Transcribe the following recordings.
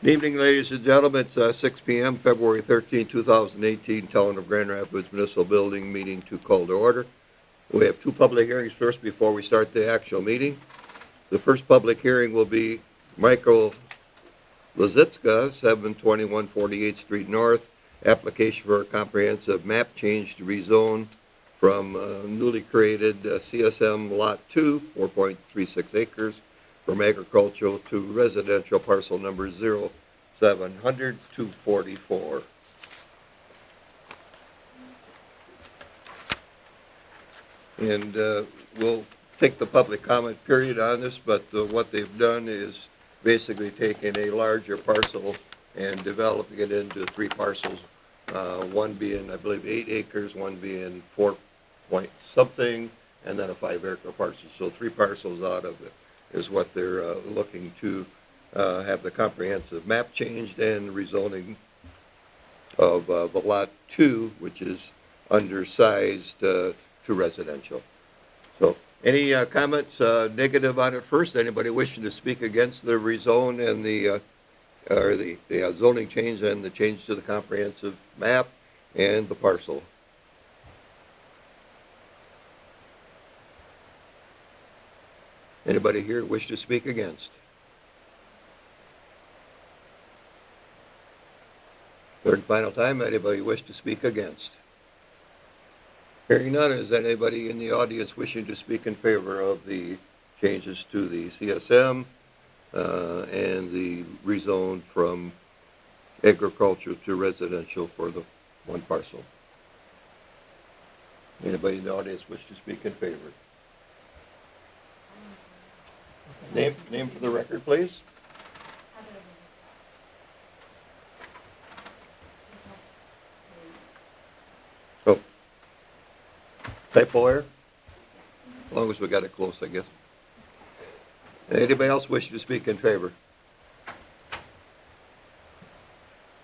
Good evening, ladies and gentlemen. It's 6 p.m., February 13, 2018, Town of Grand Rapids Municipal Building meeting to call to order. We have two public hearings first before we start the actual meeting. The first public hearing will be Michael Lazitska, 721 48th Street North, application for a comprehensive map change to rezone from newly created CSM Lot 2, 4.36 acres, from agricultural to residential parcel number 0700 244. And we'll take the public comment period on this, but what they've done is basically taken a larger parcel and developing it into three parcels, one being, I believe, 8 acres, one being 4 point something, and then a 5-acre parcel. So 3 parcels out of it is what they're looking to have the comprehensive map changed and rezoning of the Lot 2, which is undersized, to residential. So any comments negative on it first? Anybody wishing to speak against the rezone and the zoning change and the change to the comprehensive map and the parcel? Anybody here wish to speak against? Third and final time, anybody wish to speak against? Hearing none, is anybody in the audience wishing to speak in favor of the changes to the CSM and the rezone from agriculture to residential for the one parcel? Anybody in the audience wish to speak in favor? Name for the record, please. Oh, typo error? As long as we got it close, I guess. Anybody else wish to speak in favor?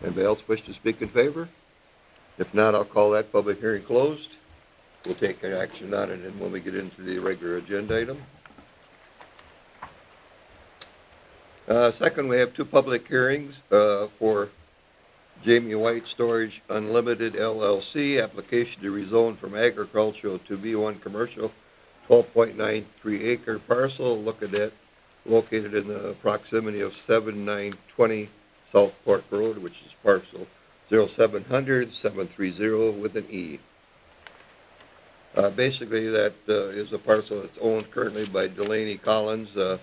Anybody else wish to speak in favor? If not, I'll call that public hearing closed. We'll take action on it and when we get into the regular agenda item. Second, we have 2 public hearings for Jamie White Storage Unlimited LLC, application to rezone from agricultural to B1 commercial, 12.93 acre parcel, located in the proximity of 7920 South Park Road, which is parcel 0700 730 with an E. Basically, that is a parcel that's owned currently by Delaney Collins, who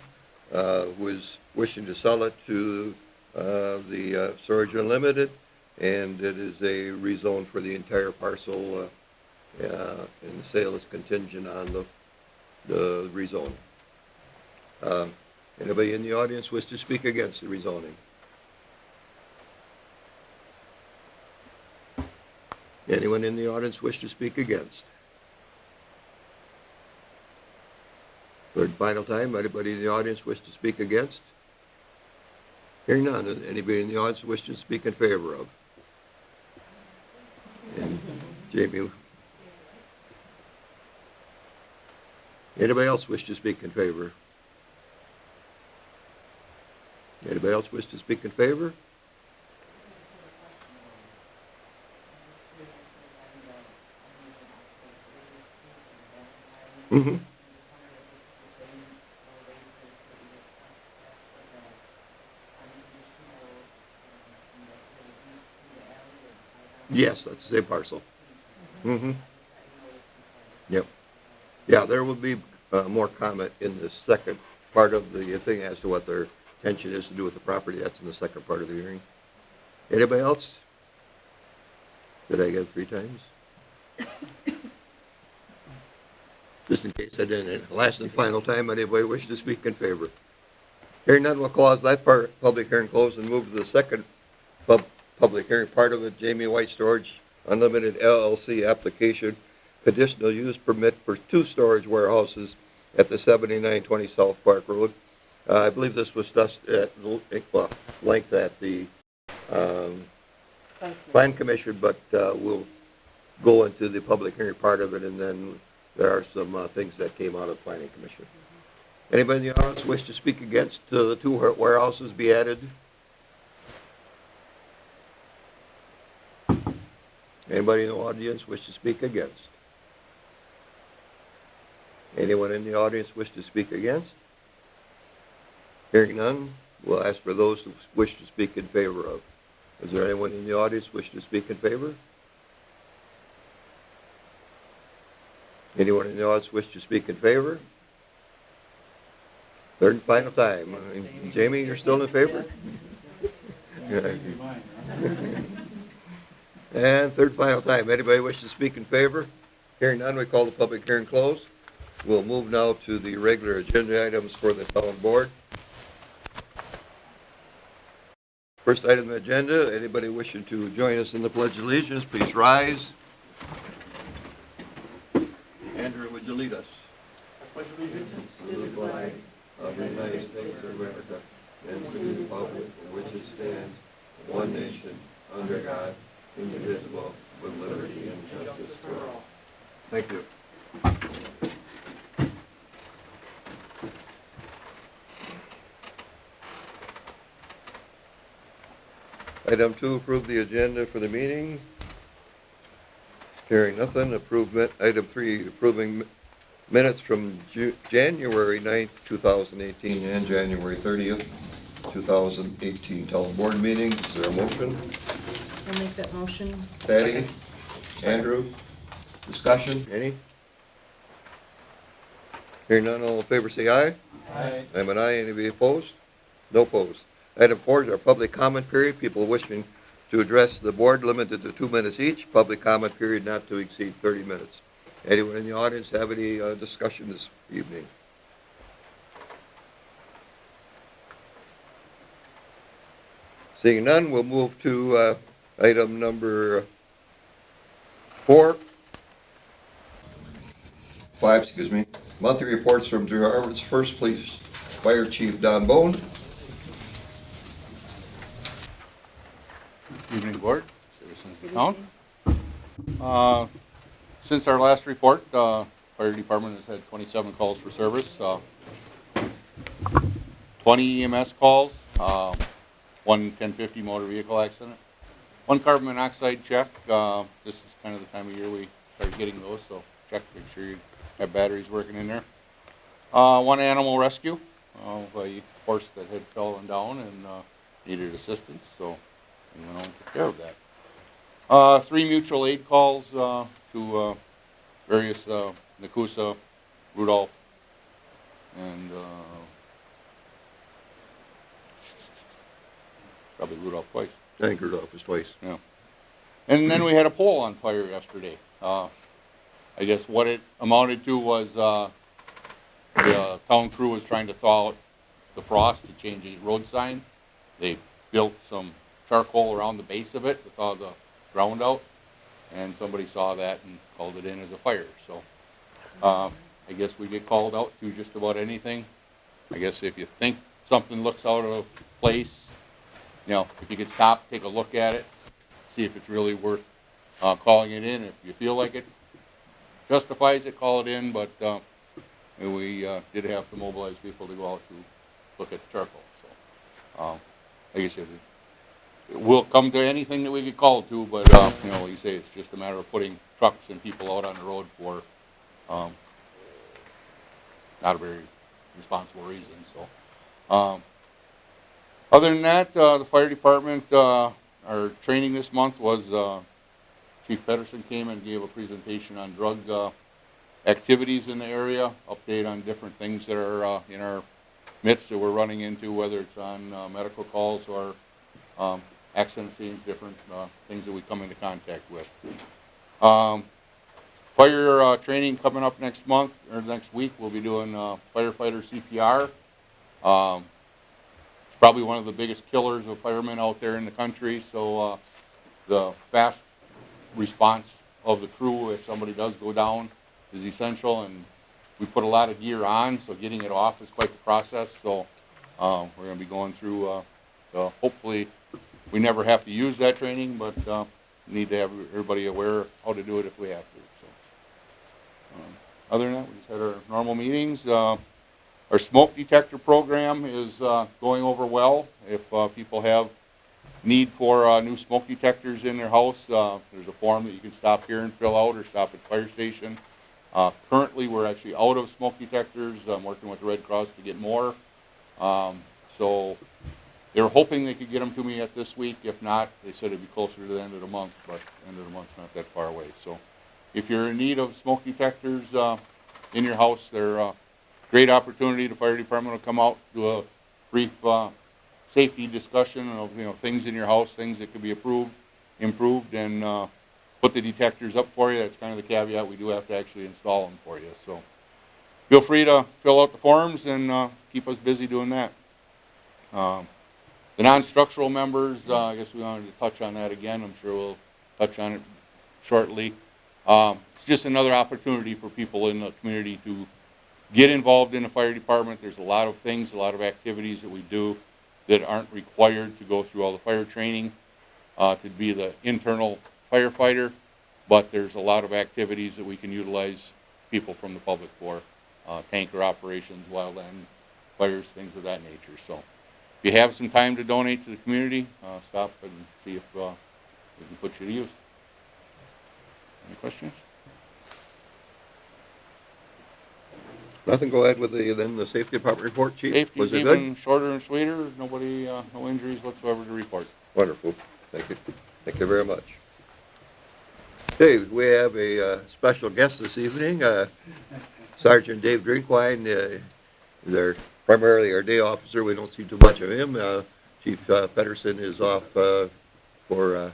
is wishing to sell it to the Storage Unlimited, and it is a rezone for the entire parcel, and the sale is contingent on the rezone. Anybody in the audience wish to speak against the rezoning? Anyone in the audience wish to speak against? Third and final time, anybody in the audience wish to speak against? Hearing none, does anybody in the audience wish to speak in favor of? And Jamie? Anybody else wish to speak in favor? Anybody else wish to speak in favor? Mm-hmm. Yes, that's the same parcel. Mm-hmm. Yep. Yeah, there will be more comment in the second part of the thing as to what their intention is to do with the property. That's in the second part of the hearing. Anybody else? Did I get it 3 times? Just in case I didn't. Last and final time, anybody wish to speak in favor? Hearing none, we'll close that part, public hearing closed, and move to the second public hearing part of it. Jamie White Storage Unlimited LLC application, conditional use permit for 2 storage warehouses at the 7920 South Park Road. I believe this was discussed at length at the Plan Commission, but we'll go into the public hearing part of it, and then there are some things that came out of the Planning Commission. Anybody in the audience wish to speak against the 2 warehouses be added? Anybody in the audience wish to speak against? Anyone in the audience wish to speak against? Hearing none, we'll ask for those who wish to speak in favor of. Is there anyone in the audience wish to speak in favor? Anyone in the audience wish to speak in favor? Third and final time. Jamie, you're still in favor? And third and final time. Anybody wish to speak in favor? Hearing none, we call the public hearing closed. We'll move now to the regular agenda items for the town board. First item on the agenda, anybody wishing to join us in the Pledge of Allegiance, please rise. Andrew, would you lead us? I pledge allegiance To the flag of the United States of America and to the republic for which it stands, one nation, under God, indivisible, with liberty and justice for all. Thank you. Item 2, approve the agenda for the meeting. Hearing nothing, item 3, approving minutes from January 9th, 2018 and January 30th, 2018 town board meetings. Is there a motion? I'll make that motion. Patty? Andrew? Discussion? Any? Hearing none, all in favor say aye. Aye. I'm an aye. Anybody opposed? No opposed. Item 4 is our public comment period. People wishing to address the board limited to 2 minutes each. Public comment period not to exceed 30 minutes. Anyone in the audience have any discussion this evening? Seeing none, we'll move to item number 5, monthly reports from Drew Harvard's First Police Fire Chief Don Bone. Evening, Board, citizens of town. Since our last report, Fire Department has had 27 calls for service, 20 EMS calls, one 1050 motor vehicle accident, one carbon monoxide check. This is kind of the time of year we start getting those, so check, make sure you have batteries working in there. One animal rescue of a horse that had fallen down and needed assistance, so we went on and took care of that. 3 mutual aid calls to various Nakusa, Rudolph, and probably Rudolph twice. I think Rudolph was twice. Yeah. And then we had a pole on fire yesterday. I guess what it amounted to was the town crew was trying to thaw out the frost to change a road sign. They built some charcoal around the base of it to thaw the ground out, and somebody saw that and called it in as a fire. So I guess we get called out to just about anything. I guess if you think something looks out of place, you know, if you could stop, take a look at it, see if it's really worth calling it in. If you feel like it justifies it, call it in, but we did have to mobilize people to go out to look at the charcoal. So like I said, it will come to anything that we get called to, but you know, like you say, it's just a matter of putting trucks and people out on the road for not a very responsible reason. So other than that, the fire department, our training this month was Chief Pedersen came and gave a presentation on drug activities in the area, update on different things that are in our midst that we're running into, whether it's on medical calls or accident scenes, different things that we come into contact with. Fire training coming up next month, or next week, we'll be doing firefighter CPR. It's probably one of the biggest killers of firemen out there in the country, so the fast response of the crew if somebody does go down is essential, and we put a lot of gear on, so getting it off is quite the process. So we're going to be going through, hopefully we never have to use that training, but need to have everybody aware of how to do it if we have to. So other than that, we just had our normal meetings. Our smoke detector program is going over well. If people have need for new smoke detectors in their house, there's a form that you can stop here and fill out or stop at the fire station. Currently, we're actually out of smoke detectors. I'm working with the Red Cross to get more. So they were hoping they could get them to me at this week. If not, they said it'd be closer to the end of the month, but the end of the month's not that far away. So if you're in need of smoke detectors in your house, they're a great opportunity. The fire department will come out, do a brief safety discussion of things in your house, things that could be improved, and put the detectors up for you. That's kind of the caveat. We do have to actually install them for you. So feel free to fill out the forms and keep us busy doing that. The non-structural members, I guess we wanted to touch on that again. I'm sure we'll touch on it shortly. It's just another opportunity for people in the community to get involved in the fire department. There's a lot of things, a lot of activities that we do that aren't required to go through all the fire training to be the internal firefighter, but there's a lot of activities that we can utilize people from the public for, tanker operations, wildland fires, things of that nature. So if you have some time to donate to the community, stop and see if we can put you to use. Any questions? Nothing, go ahead with the safety department report, Chief. Safety's Was it good? even shorter and sweeter. Nobody, no injuries whatsoever to report. Wonderful. Thank you. Thank you very much. Okay, we have a special guest this evening, Sergeant Dave Drinkwine. They're primarily our day officer. We don't see too much of him. Chief Pedersen is off for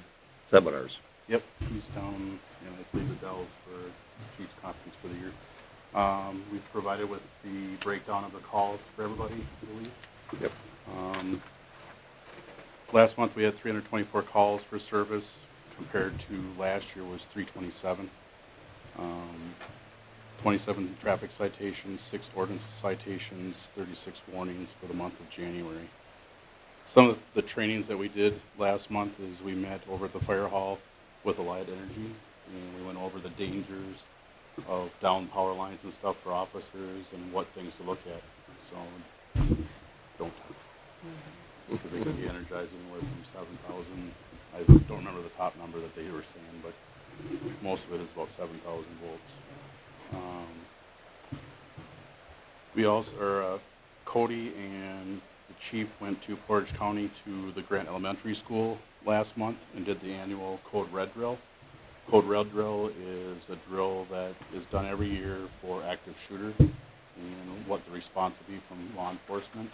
seminars. Yep, he's down in, I believe, the Dells for the Chiefs Conference for the year. We've provided with the breakdown of the calls for everybody, I believe. Yep. Last month we had 324 calls for service compared to last year was 327. 27 traffic citations, 6 ordinance citations, 36 warnings for the month of January. Some of the trainings that we did last month is we met over at the fire hall with Allied Energy, and we went over the dangers of down power lines and stuff for officers and what things to look at. So don't, because it can be energized anywhere from 7,000. I don't remember the top number that they were saying, but most of it is about 7,000 volts. We also, Cody and the chief went to Portage County to the Grant Elementary School last month and did the annual Code Red Drill. Code Red Drill is a drill that is done every year for active shooter and what the response will be from law enforcement,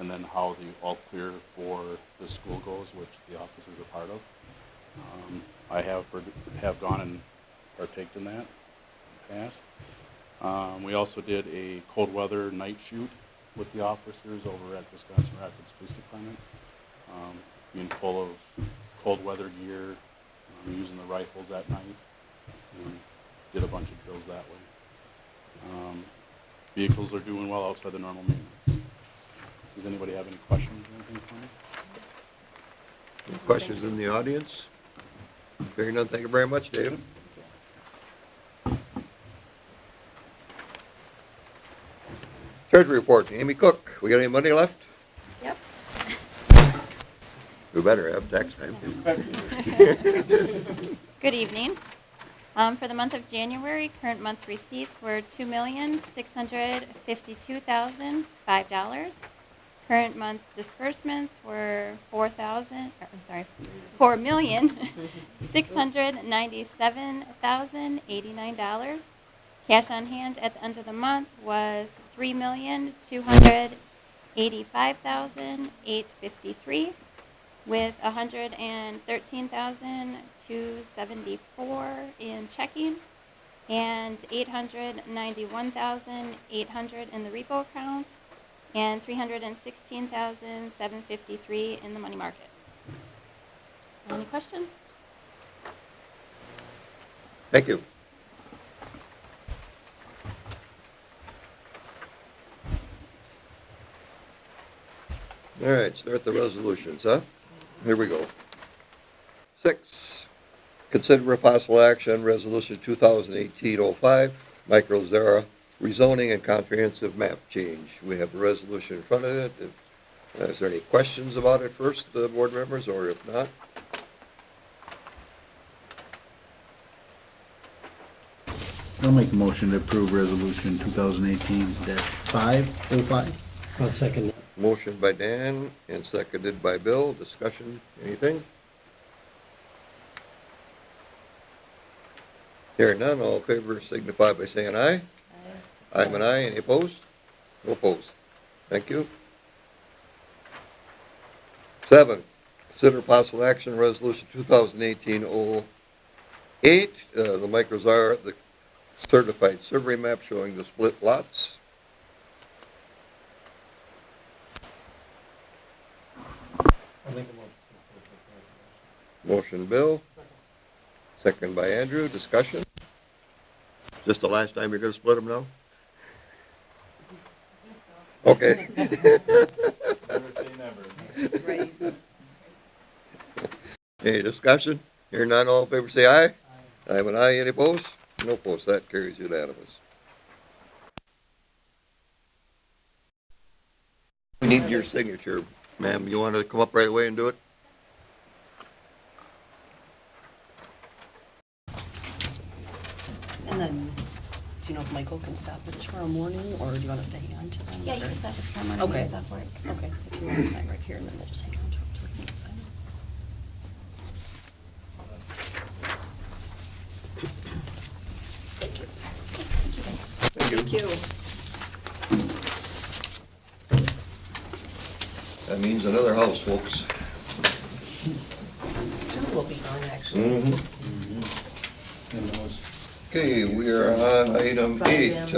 and then how the all clear for the school goes, which the officers are part of. I have gone and partaked in that in the past. We also did a cold weather night shoot with the officers over at Wisconsin Rapids Police Department, being full of cold weather gear, using the rifles at night, and did a bunch of drills that way. Vehicles are doing well outside the normal maintenance. Does anybody have any questions or anything for me? Any questions in the audience? Hearing none, thank you very much, Dave. Treasury report, Amy Cook. We got any money left? Yep. We better have tax time. Good evening. For the month of January, current month receipts were $2,652,005. Current month disbursements were $4,697,089. Cash on hand at the end of the month was $3,285,853, with $113,274 in checking and $891,800 in the repo account and $316,753 in the money market. Any questions? Thank you. All right, start the resolutions, huh? Here we go. 6, consider a possible action, resolution 2018-05, Micro Zara rezoning and comprehensive map change. We have the resolution in front of it. If Is there any questions about it first, board members, or if not? I'll make a motion to approve resolution 2018-505. I'll second that. Motion by Dan and seconded by Bill. Discussion, anything? Hearing none, all in favor signify by saying aye. Aye. I'm an aye. Any opposed? No opposed. Thank you. 7, consider possible action resolution 2018-08, the microzar, the certified survey map showing the split lots. I'll make a motion. Motion Bill, second by Andrew. Discussion? Just the last time you're going to split them now? Okay. Never say never. Right. Any discussion? Hearing none, all in favor say aye. Aye. I'm an aye. Any opposed? No opposed. That carries unanimous. We need your signature, ma'am. You want to come up right away and do it? And then, do you know if Michael can stop it tomorrow morning, or do you want us to hang on to them? Yeah, you or- can stop it tomorrow morning when Okay. it's off work. Okay, if you want to sign right here, and then we'll just hang on to it till we can sign it. Thank you. Thank you. That means another house, folks. Two will be on, actually. Mhm. Okay, we are on item 8,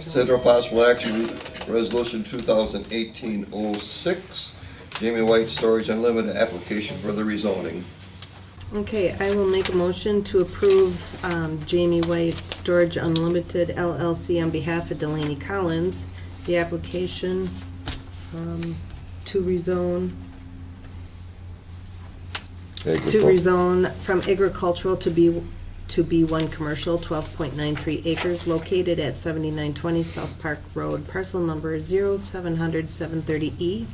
consider possible action, resolution 2018-06, Jamie White Storage Unlimited application for the rezoning. Okay, I will make a motion to approve Jamie White Storage Unlimited LLC on behalf of Delaney Collins, the application to rezone from agricultural to B1 commercial, 12.93 acres, located at 7920 South Park Road, parcel number 0700-730E.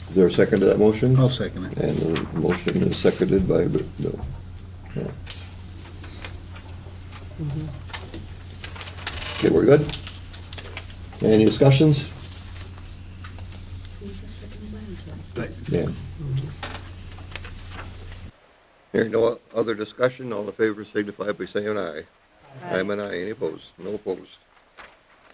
Is there a second to that motion? I'll second it. And the motion is seconded by Bill. Yeah. Okay, we're good? Any discussions? Who's that second one? Yeah. Hearing no other discussion, all in favor signify by saying aye. I'm an aye. Any opposed? No opposed.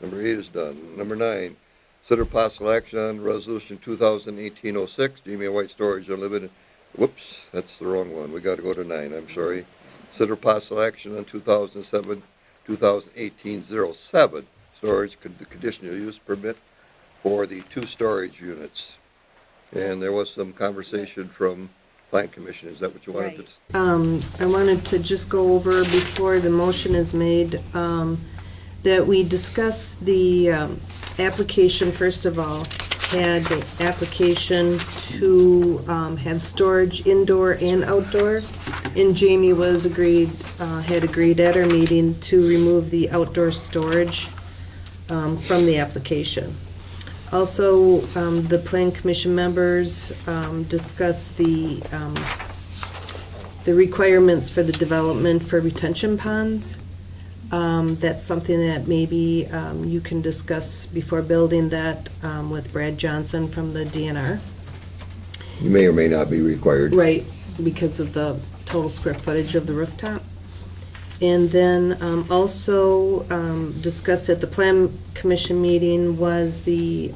Number 8 is done. Number 9, consider possible action on resolution 2018-06, Jamie White Storage Unlimited. Whoops, that's the wrong one. We got to go to 9. I'm sorry. Consider possible action on 2018-07 storage conditional use permit for the 2 storage units. And there was some conversation from Plan Commission. Is that what you wanted to? I wanted to just go over before the motion is made, that we discuss the application, first of all, had the application to have storage indoor and outdoor, and Jamie was had agreed at our meeting to remove the outdoor storage from the application. Also, the Plan Commission members discussed the requirements for the development for retention ponds. That's something that maybe you can discuss before building that with Brad Johnson from the DNR. You may or may not be required. Right, because of the total square footage of the rooftop. And then also discussed at the Plan Commission meeting was the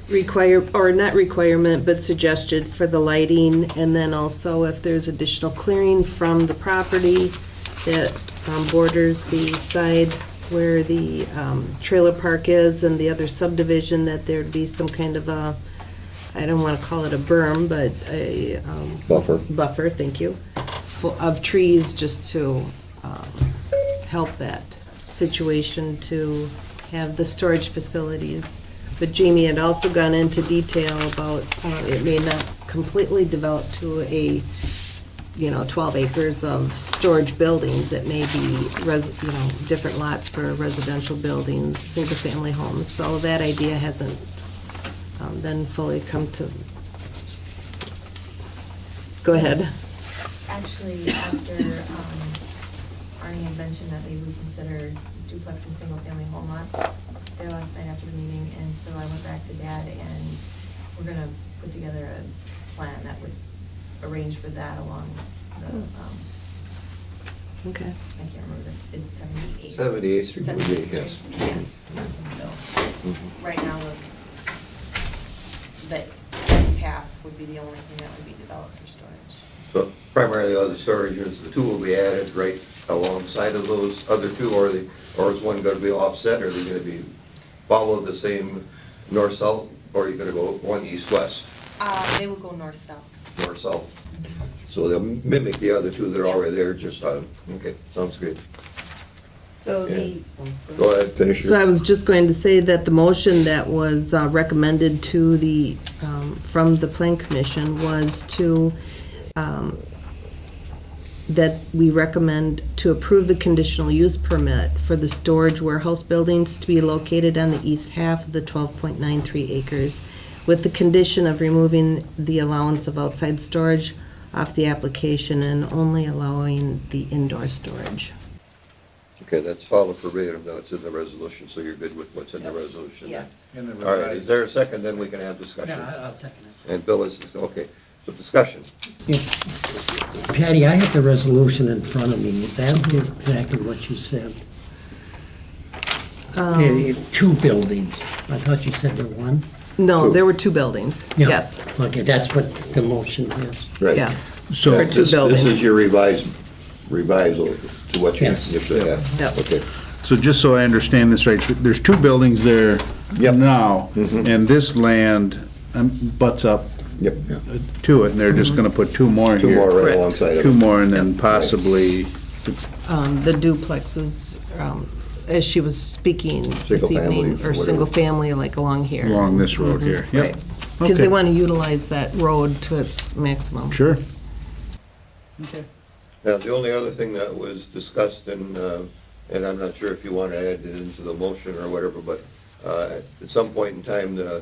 not requirement, but suggested for the lighting, and then also if there's additional clearing from the property that borders the side where the trailer park is and the other subdivision, that there'd be some kind of a, I don't want to call it a berm, but a buffer, thank you, of trees just to help that situation to have the storage facilities. But Jamie had also gone into detail about it may not completely develop to a 12 acres of storage buildings. It may be different lots for residential buildings, single-family homes. So that idea hasn't then fully come to. Go ahead. Actually, after Arnie had mentioned that they would consider duplex and single-family home lots there last night after the meeting, and so I went back to Dad, and we're gonna put together a plan that would arrange for that along the, Okay. I can't remember, is it 78? 78th Street would be, 78th yes. Street, yeah. So, right now, the east half would be the only thing that would be developed for storage. So primarily other storages, the two will be added right alongside of those other two, or is one gonna be offset, or are they gonna be, follow the same north-south, or are you gonna go one east-west, They will go north-south. north-south? So they'll mimic the other two that are already there, just on, okay, sounds good. So the, Go ahead, finish So I your, was just going to say that the motion that was recommended to the, from the Plan Commission was to, that we recommend to approve the conditional use permit for the storage warehouse buildings to be located on the east half of the 12.93 acres, with the condition of removing the allowance of outside storage off the application and only allowing the indoor storage. okay, that's followed verbatim, now it's in the resolution, so you're good with what's in the resolution? then? yes. All right, is there a second, then we can have discussion? Yeah, I'll second it. And Bill is, okay, so discussion. Patty, I have the resolution in front of me. Is that exactly what you said? Two buildings. I thought you said there were one. No, there were two buildings, Yeah. yes, Okay, that's what the motion is. Right. yeah. So, Or two This buildings. is your revisal to what you Yes. initially had? Yep. Okay. so just so I understand this right, there's two buildings there Yep. now, Mhm. and this land butts up Yep, to it, and they're just gonna put two more here. two more right Correct. alongside of it. Two more, and then possibly, The duplexes, as she was speaking this Single family, evening, or whatever. single family, like along here. along this road here. Yep. Right. Because Okay. they want to utilize that road to its maximum. Sure. Now, the only other thing that was discussed, and I'm not sure if you want to add it into the motion or whatever, but at some point in time, the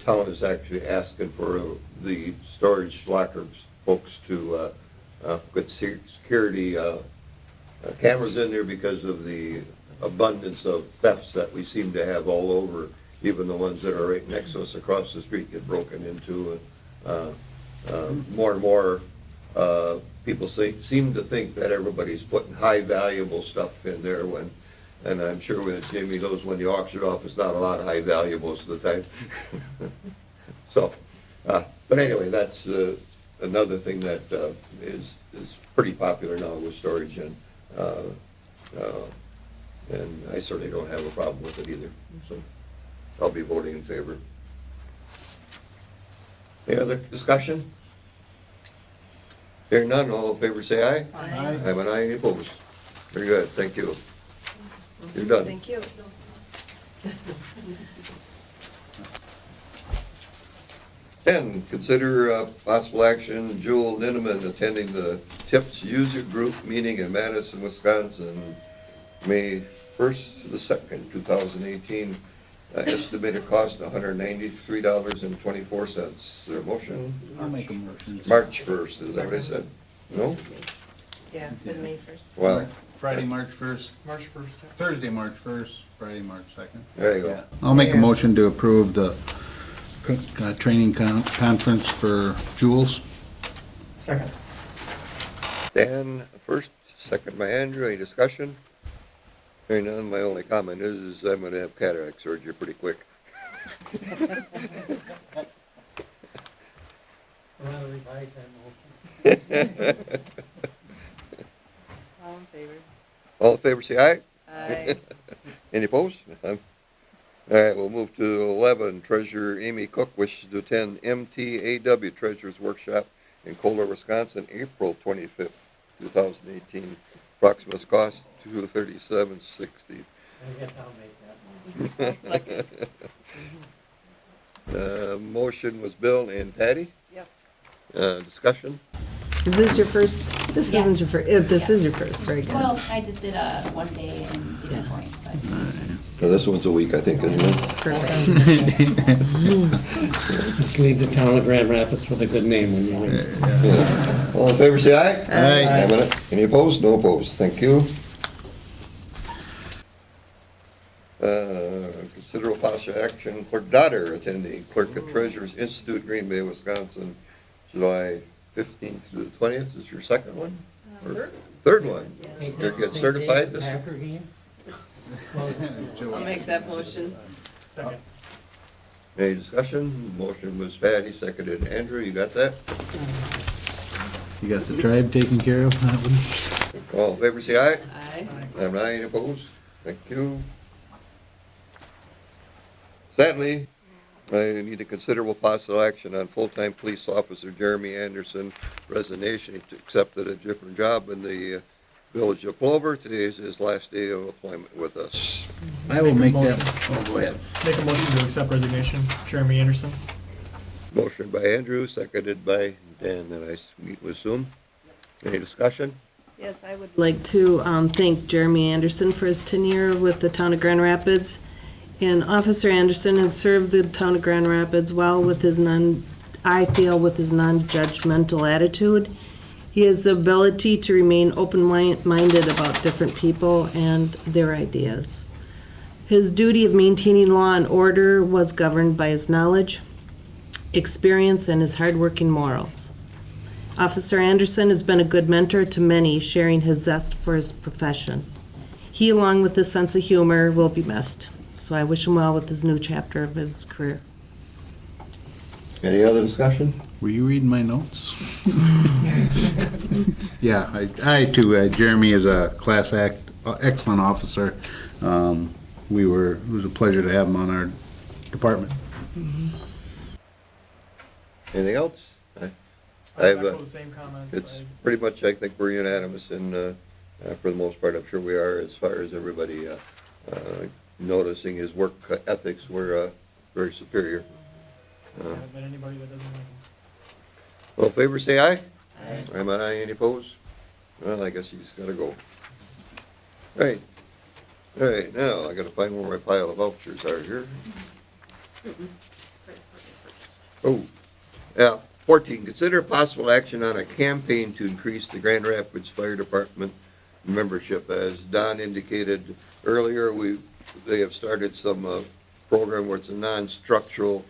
town is actually asking for the storage lockers folks to put security cameras in there because of the abundance of thefts that we seem to have all over. Even the ones that are right next to us across the street get broken into. More and more people seem to think that everybody's putting high valuable stuff in there when, and I'm sure with Jamie knows when you auction off, it's not a lot of high value most of the time. So, but anyway, that's another thing that is pretty popular now with storage, and I certainly don't have a problem with it either. So I'll be voting in favor. Any other discussion? Hearing none, all in favor say aye. Aye. I have an aye, opposed. Very good, thank you. You're done. Thank you. And consider possible action, Jewel Ninneman attending the TIPS User Group meeting in Madison, Wisconsin, May 1st to the 2nd, 2018. Estimated cost $193.24. Is there a motion? I'll make a motion. March 1st, is that what I said? No? Yeah, said May 1st. Well, Friday, March 1st. Thursday, March 1st, Friday, March 2nd. there you go. I'll make a motion to approve the training conference for Jules. Second. Dan first, second by Andrew. Any discussion? Hearing none, my only comment is I'm going to have cataract surgery pretty quick. Want to revise that motion? All in favor? All in favor, say aye. Aye. Any opposed? None. All right, we'll move to 11. Treasurer Amy Cook wishes to attend MTAW Treasurer's Workshop in Kohler, Wisconsin, April 25th, 2018. Approximate cost $237.60. I guess I'll make that motion. Motion was Bill and Patty. Yep. Discussion? Is this your first? This Yeah. isn't your first, this Yeah. is your first, very good. Well, I just did a one day in Cedar Point, but So this one's a week, I think, isn't it? Perfect. Just leave the town of Grand Rapids with a good name when you leave. Yeah. All in favor, say aye. Aye. Any opposed? No opposed. Thank you. Consider possible action, clerk daughter attending Clerk and Treasurer's Institute, Green Bay, Wisconsin, July 15th through the 20th. Is your second one? Or third one? You're getting certified this year? Packer game? I'll make that motion. Any discussion? Motion was Patty, seconded Andrew. You got that? You got the tribe taken care of, that one? All in favor, say aye. Aye. I'm not any opposed. Thank you. Sadly, I need to consider possible action on full-time police officer Jeremy Anderson resignation. He accepted a different job in the village of Clover. Today is his last day of employment with us. I will make that, oh, go ahead. Make a motion to accept resignation, Jeremy Anderson. Motion by Andrew, seconded by Dan, and I meet with Zoom. Any discussion? Yes, I would like to thank Jeremy Anderson for his tenure with the town of Grand Rapids. And Officer Anderson has served the town of Grand Rapids well with his I feel with his non-judgmental attitude. He has the ability to remain open-minded about different people and their ideas. His duty of maintaining law and order was governed by his knowledge, experience, and his hardworking morals. Officer Anderson has been a good mentor to many, sharing his zest for his profession. He, along with his sense of humor, will be missed. So I wish him well with this new chapter of his career. Any other discussion? Were you reading my notes? Yeah, I too, Jeremy is a class act, excellent officer. It was a pleasure to have him on our department. Anything else? I I have, echo the same comments. it's pretty much, I think we're unanimous, and for the most part, I'm sure we are, as far as everybody noticing his work ethics were very superior. I haven't met anybody that doesn't like him. All in favor, say aye. Aye. I'm an aye. Any opposed? Well, I guess he's gotta go. Right. All right, now I gotta find where my pile of vouchers are here. Oh, yeah, 14, consider possible action on a campaign to increase the Grand Rapids Fire Department membership. As Don indicated earlier, they have started some program where it's a non-structural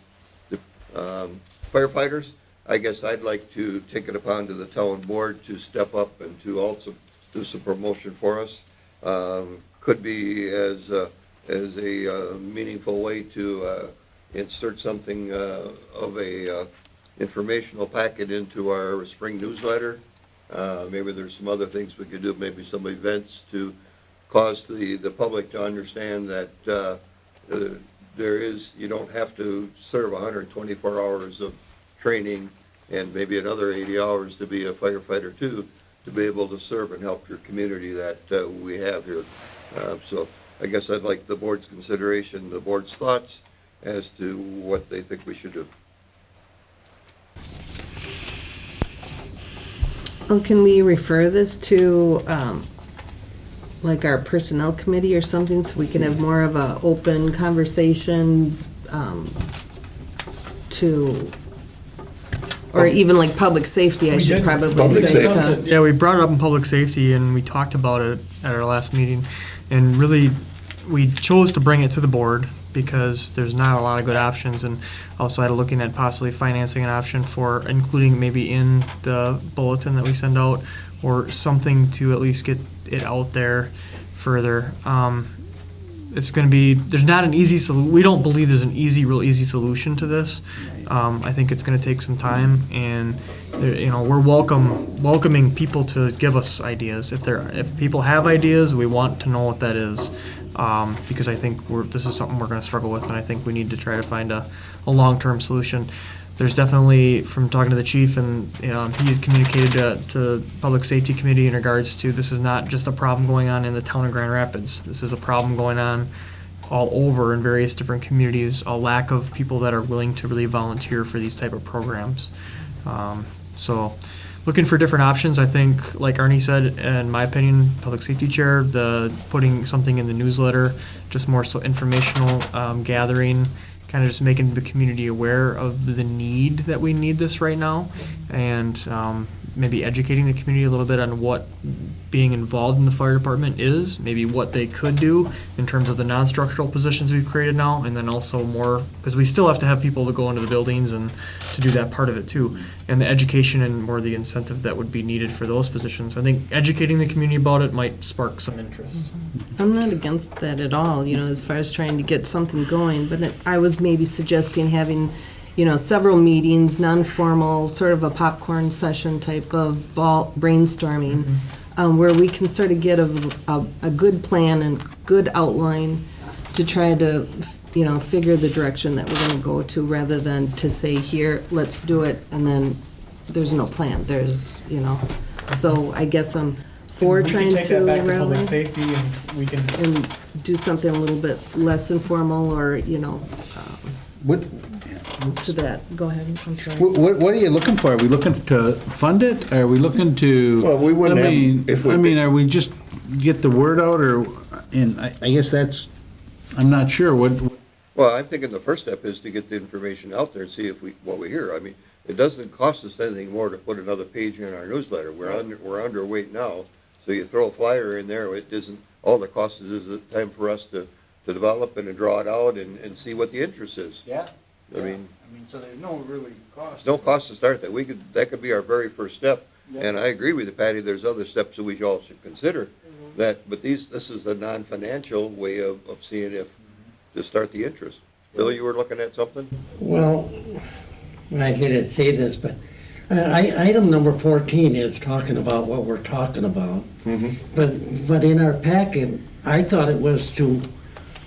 firefighters. I guess I'd like to take it upon to the town board to step up and to also do some promotion for us. Could be as a meaningful way to insert something of a informational packet into our spring newsletter. Maybe there's some other things we could do, maybe some events to cause the public to understand that you don't have to serve 124 hours of training and maybe another 80 hours to be a firefighter too, to be able to serve and help your community that we have here. So I guess I'd like the board's consideration, the board's thoughts as to what they think we should do. Oh, can we refer this to, like our personnel committee or something, so we can have more of a open conversation, or even like public safety, I We should did. probably Public say. safety. Yeah, we brought it up in public safety and we talked about it at our last meeting. And really, we chose to bring it to the board because there's not a lot of good options, and outside of looking at possibly financing an option for including maybe in the bulletin that we send out, or something to at least get it out there further. It's going to be, there's not an easy solution. We don't believe there's an real easy solution to this. I think it's going to take some time, and we're welcoming people to give us ideas. If people have ideas, we want to know what that is, because I think this is something we're going to struggle with, and I think we need to try to find a long-term solution. There's definitely, from talking to the chief, and he has communicated to Public Safety Committee in regards to, this is not just a problem going on in the town of Grand Rapids. This is a problem going on all over in various different communities, a lack of people that are willing to really volunteer for these type of programs. So looking for different options. I think, like Arnie said, in my opinion, public safety chair, the putting something in the newsletter, just more so informational gathering, kind of just making the community aware of the need that we need this right now, and maybe educating the community a little bit on what being involved in the fire department is, maybe what they could do in terms of the non-structural positions we've created now, and then also more, because we still have to have people to go into the buildings and to do that part of it too, and the education and more the incentive that would be needed for those positions. I think educating the community about it might spark some interest. I'm not against that at all, as far as trying to get something going, but I was maybe suggesting having, several meetings, non-formal, sort of a popcorn session type of brainstorming, where we can sort of get a good plan and good outline to try to, figure the direction that we're going to go to, rather than to say, here, let's do it, and then there's no plan. So I guess I'm for trying to rally safety, and we can. and do something a little bit less informal, or, What, to that. Go ahead, I'm sorry. what are you looking for? Are we looking to fund it? Are we looking to? Well, we wouldn't I mean, have, if we. I mean, are we just get the word out, or, and I guess that's, I'm not sure, what, Well, I'm thinking the first step is to get the information out there and see what we hear. I mean, it doesn't cost us anything more to put another page in our newsletter. We're underweight now, so you throw a flyer in there, it isn't, all the cost is the time for us to develop and to draw it out and see what the interest is. Yeah. I mean, so there's no really cost. no cost to start that. That could be our very first step. Yeah. And I agree with you, Patty, there's other steps that we all should consider. But this is a non-financial way of seeing if, to start the interest. Bill, you were looking at something? Well, I hate to say this, but item number 14 is talking about what we're talking about. But in our packet, I thought it was to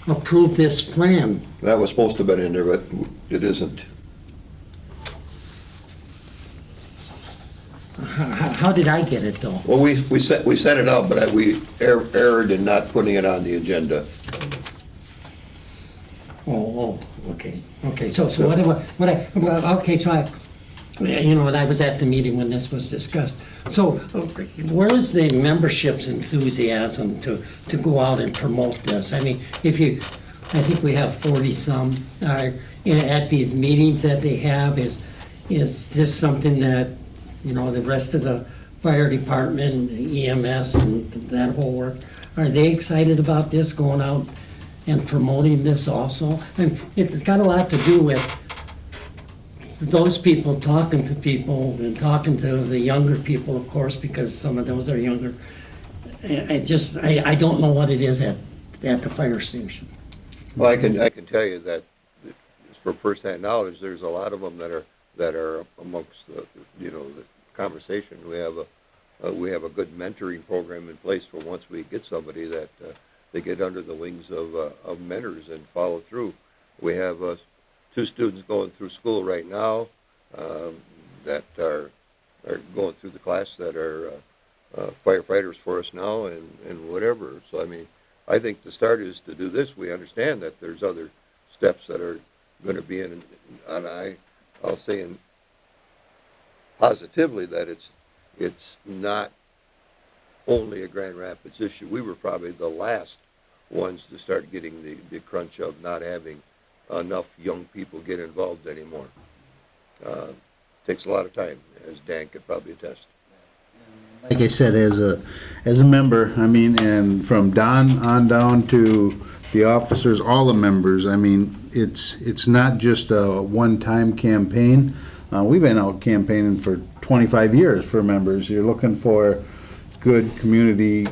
approve this plan. That was supposed to have been in there, but it isn't. How did I get it, though? Well, we set it out, but we erred in not putting it on the agenda. Oh, okay. So okay, so I was at the meeting when this was discussed. So where's the membership's enthusiasm to go out and promote this? I mean, I think we have 40-some at these meetings that they have. Is this something that, the rest of the fire department, EMS, and that whole work, are they excited about this, going out and promoting this also? And it's got a lot to do with those people talking to people and talking to the younger people, of course, because some of those are younger. I don't know what it is at the fire station. Well, I can tell you that from firsthand knowledge, there's a lot of them that are amongst the conversation. We have a good mentoring program in place for once we get somebody that they get under the wings of mentors and follow through. We have 2 students going through school right now that are going through the class that are firefighters for us now and whatever. So, I mean, I think the start is to do this. We understand that there's other steps that are going to be in, and I'll say in positively that it's not only a Grand Rapids issue. We were probably the last ones to start getting the crunch of not having enough young people get involved anymore. Takes a lot of time, as Dan could probably attest. like I said, as a member, I mean, and from Don on down to the officers, all the members, I mean, it's not just a one-time campaign. We've been out campaigning for 25 years for members. You're looking for good community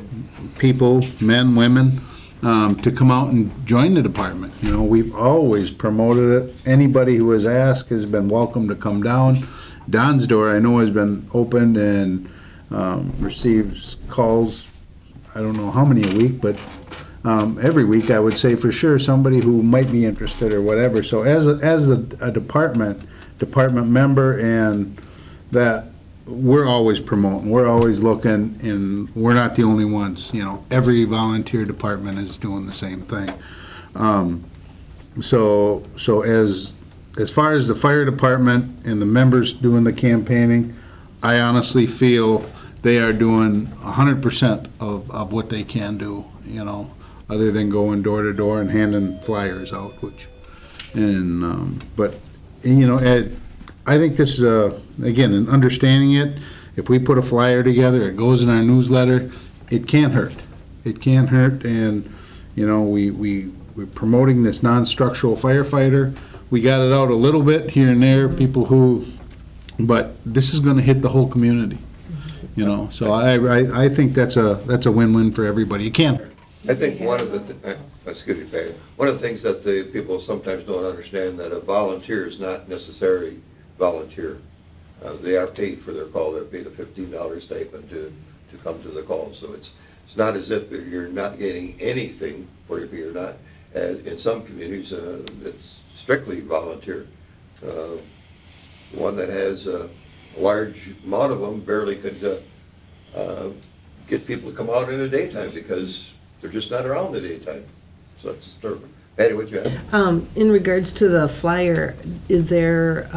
people, men, women, to come out and join the department. You know, we've always promoted it. Anybody who has asked has been welcome to come down. Don's door, I know, has been opened and receives calls, I don't know how many a week, but every week, I would say for sure, somebody who might be interested or whatever. So as a department member, and that we're always promoting, we're always looking, and we're not the only ones. You know, every volunteer department is doing the same thing. So as far as the fire department and the members doing the campaigning, I honestly feel they are doing 100% of what they can do, you know, other than going door to door and handing flyers out, but, you know, Ed, I think this is, again, in understanding it, if we put a flyer together, it goes in our newsletter, it can't hurt. It can't hurt, and, you know, we're promoting this non-structural firefighter. We got it out a little bit here and there, but this is gonna hit the whole community, you know, so I think that's a win-win for everybody. It can't hurt. I think one of the, excuse me, Peg, one of the things that the people sometimes don't understand, that a volunteer is not necessarily volunteer. They are paid for their call, they're paid a $15 stipend to come to the call, so it's not as if you're not getting anything for if you're not. In some communities, it's strictly volunteer. One that has a large amount of them barely could get people to come out in the daytime because they're just not around the daytime. So that's disturbing. Patty, what you have? In regards to the flyer, is there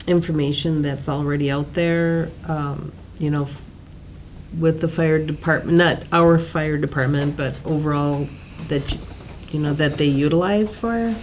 information that's already out there, you know, with the fire department, not our fire department, but overall that, you know, that they utilize for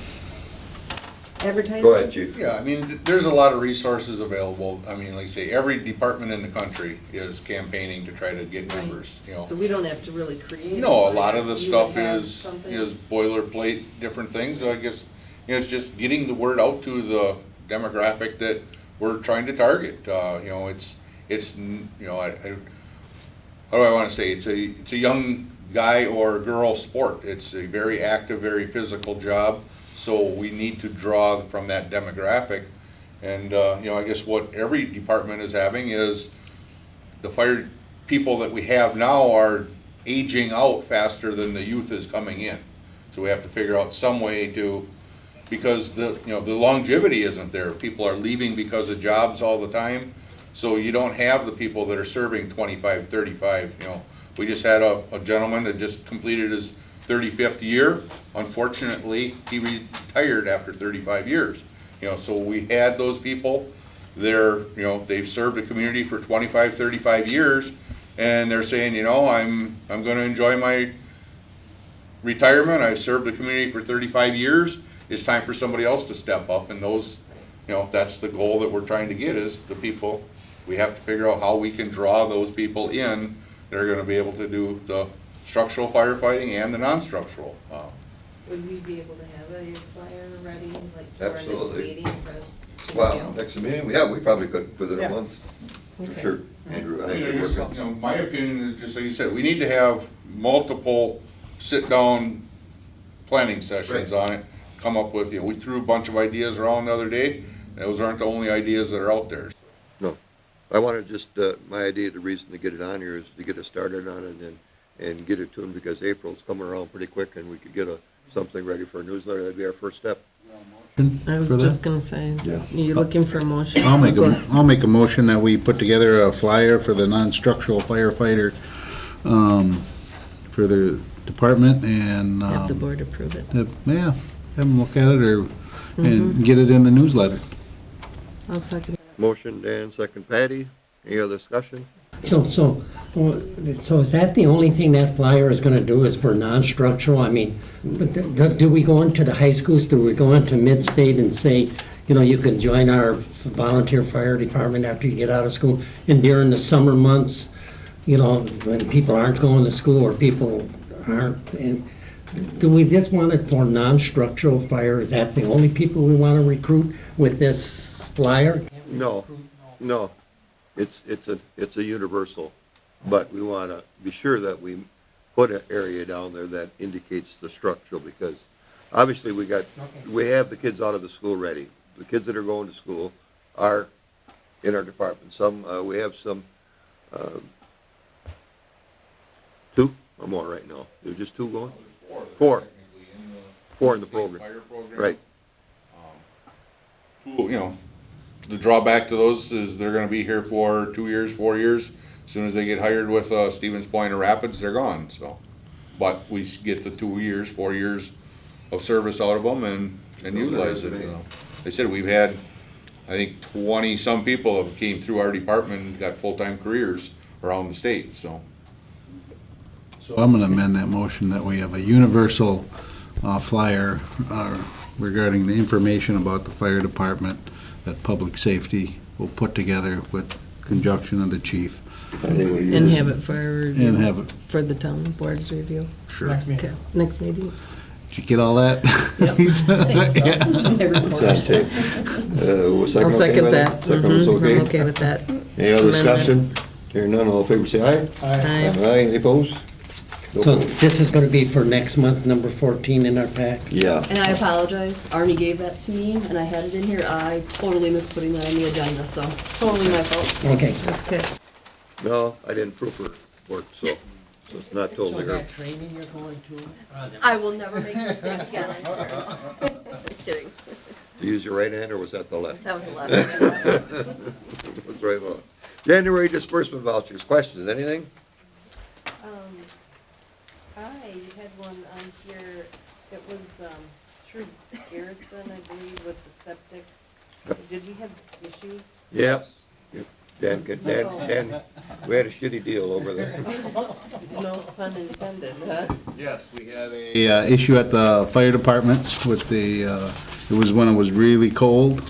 advertising? Go ahead, Chief. Yeah, I mean, there's a lot of resources available. I mean, like you say, every department in the country is campaigning to try to get members, you know. So we don't have to really create. No, a lot of the You stuff would have is something? boilerplate, different things. I guess, you know, it's just getting the word out to the demographic that we're trying to target. You know, you know, how do I want to say? It's a young guy or girl sport. It's a very active, very physical job. So we need to draw from that demographic. And, you know, I guess what every department is having is the fire people that we have now are aging out faster than the youth is coming in. So we have to figure out some way to, because the longevity isn't there. People are leaving because of jobs all the time. So you don't have the people that are serving 25, 35, you know. We just had a gentleman that just completed his 35th year. Unfortunately, he retired after 35 years. You know, so we had those people. They've served the community for 25, 35 years, and they're saying, you know, I'm going to enjoy my retirement. I've served the community for 35 years. It's time for somebody else to step up, and those, you know, that's the goal that we're trying to get, is the people. We have to figure out how we can draw those people in that are going to be able to do the structural firefighting and the non-structural. Would we be able to have a flyer ready, like, for our next Absolutely. meeting? Well, next meeting, yeah, we probably could, within Yeah. a month, for Okay. sure. Andrew, I I could mean, work on you know, my opinion is just like you said, we need to have multiple sit-down planning sessions on it. Come up with, you know, we threw a bunch of ideas around the other day. Those aren't the only ideas that are out there. No, I wanted just, my idea, the reason to get it on here is to get us started on it and get it to them, because April's coming around pretty quick and we could get something ready for a newsletter. That'd be our first step. I was For that? just gonna say, Yeah. you're looking for a motion? I'll Go ahead. make a motion that we put together a flyer for the non-structural firefighter, for the department, and, Have the board approve it. yeah, have them look at it, and get it in the newsletter. I'll second. Motion, Dan, second Patty. Any other discussion? So is that the only thing that flyer is gonna do, is for non-structural? I mean, but do we go into the high schools, do we go into mid-state and say, you know, you can join our volunteer fire department after you get out of school? And during the summer months, you know, when people aren't going to school or people aren't, and do we just want it for non-structural fire? Is that the only people we wanna recruit with this flyer? No, no. It's a universal, but we want to be sure that we put an area down there that indicates the structural, because obviously we have the kids out of the school ready. The kids that are going to school are in our department. Some, we have some, 2 or more right now. There's just 2 going? 4. 4 in the program. Fire program. Right. You know, the drawback to those is they're gonna be here for 2 years, 4 years. As soon as they get hired with Stevens Point or Rapids, they're gone, so. But we get the 2 years, 4 years of service out of them and utilize it. You know. They said we've had I think 20-some people have came through our department and got full-time careers around the state, so. So I'm gonna amend that motion that we have a universal flyer regarding the information about the fire department that public safety will put together with conjunction of the chief. And have it for review. And have it, For the town board's review. sure. Next meeting. Okay, next meeting. Did you get all that? Yep. It's on tape. Was I'll second okay second with that. Second was Mhm, I'm okay? okay with that. Any other Amendment. discussion? Hearing none, all in favor say aye. Aye. Aye, any opposed? No So opposed. this is gonna be for next month, number 14 in our pack? Yeah. And I apologize, Arnie gave that to me, and I had it in here, I totally missed putting that on the agenda, so totally my fault. Okay. That's good. No, I didn't proof her work, so it's not totally her. training you're going to? I will never make this mistake again, I swear. Kidding. To use your right hand, or was that the left? That was the last one. That's right on. January disbursement vouchers, questions, anything? I had one on here, it was through Garrison, I believe, with the septic. Did we have issues? Yep. Dan, we had a shitty deal over there. No pun intended, huh? Yes, we had a issue at the fire department with the, it was when it was really cold.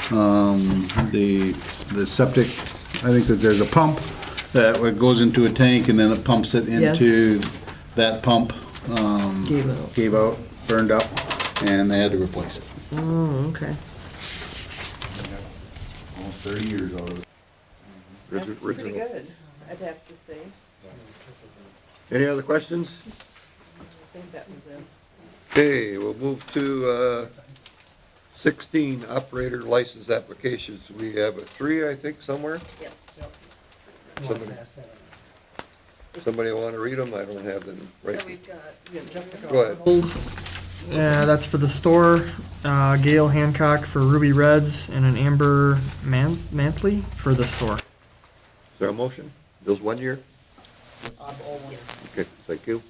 The septic, I think that there's a pump that goes into a tank and then it pumps it Yes. into that pump. Gave out. Burned up, and they had to replace it. Oh, okay. Almost 30 years out of it. That's pretty Original. good, I'd have to say. Any other questions? I think that was it. Okay, we'll move to 16 operator license applications. We have 3, I think, somewhere. Yes. Somebody want to read them? I don't have them right. So we've got Jessica. Go ahead. Yeah, that's for the store. Gail Hancock for Ruby Reds and an Amber Mantley for the store. Is there a motion? Bill's 1 year? Okay, thank you.